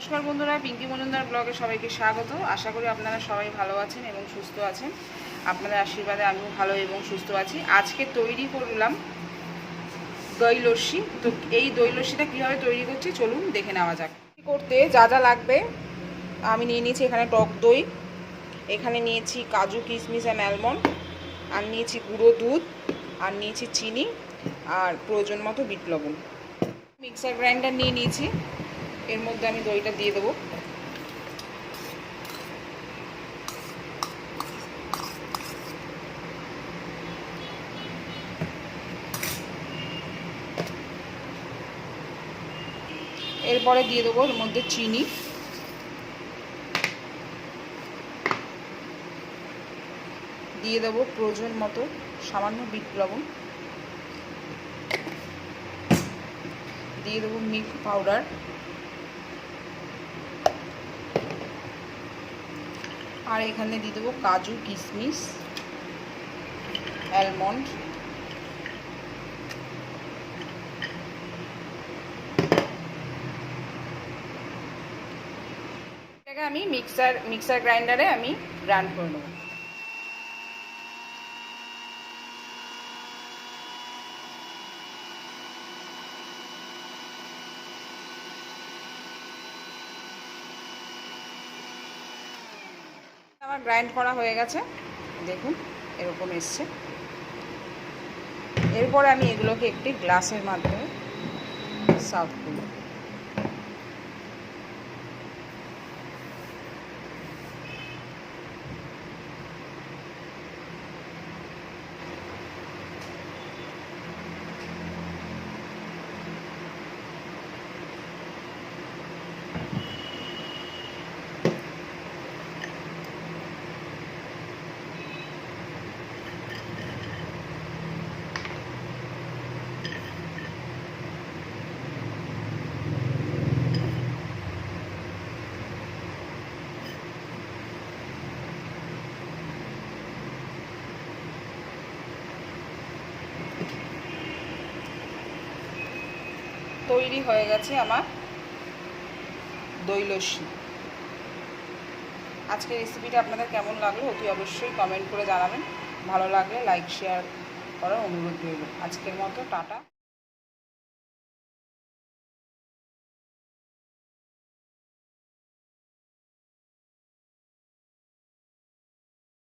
নমস্কার বন্ধুরা, পিঙ্কি মজুমদার ব্লগে সবাইকে স্বাগত। আশা করি আপনারা সবাই ভালো আছেন এবং সুস্থ আছেন। আপনাদের আশীর্বাদে আমিও ভালো এবং সুস্থ আছি। আজকে তৈরি করলাম দই লস্যি। তো এই দই লস্যিটা কীভাবে তৈরি করছি চলুন দেখে নেওয়া যাক। করতে যা যা লাগবে আমি নিয়ে নিয়েছি এখানে টক দই, এখানে নিয়েছি কাজু কিশমিশ অ্যান্ড অ্যালমন্ড, আর নিয়েছি গুঁড়ো দুধ, আর নিয়েছি চিনি, আর প্রয়োজন মতো বিট লবণ। মিক্সার গ্রাইন্ডার নিয়ে নিয়েছি, এর মধ্যে আমি দইটা দিয়ে দেবো। এরপরে দিয়ে দেবো এর মধ্যে চিনি, দিয়ে দেবো প্রয়োজন মতো সামান্য বিট লবণ, দিয়ে দেবো মিল্ক পাউডার, আর এখানে দিয়ে দেবো কাজু কিশমিশ অ্যালমন্ড, এটাকে আমি মিক্সার গ্রাইন্ডারে আমি গ্রাইন্ড করে নেব। আমার গ্রাইন্ড করা হয়ে গেছে, দেখুন এরকম এসছে। এরপরে আমি এগুলোকে একটি গ্লাসের মাধ্যমে সার্ভ করব। তৈরি হয়ে গেছে আমার দই লস্যি। আজকের রেসিপিটা আপনাদের কেমন লাগলো অতি অবশ্যই কমেন্ট করে জানাবেন। ভালো লাগলে লাইক শেয়ার করার অনুরোধ রইল। আজকের মতো টাটা।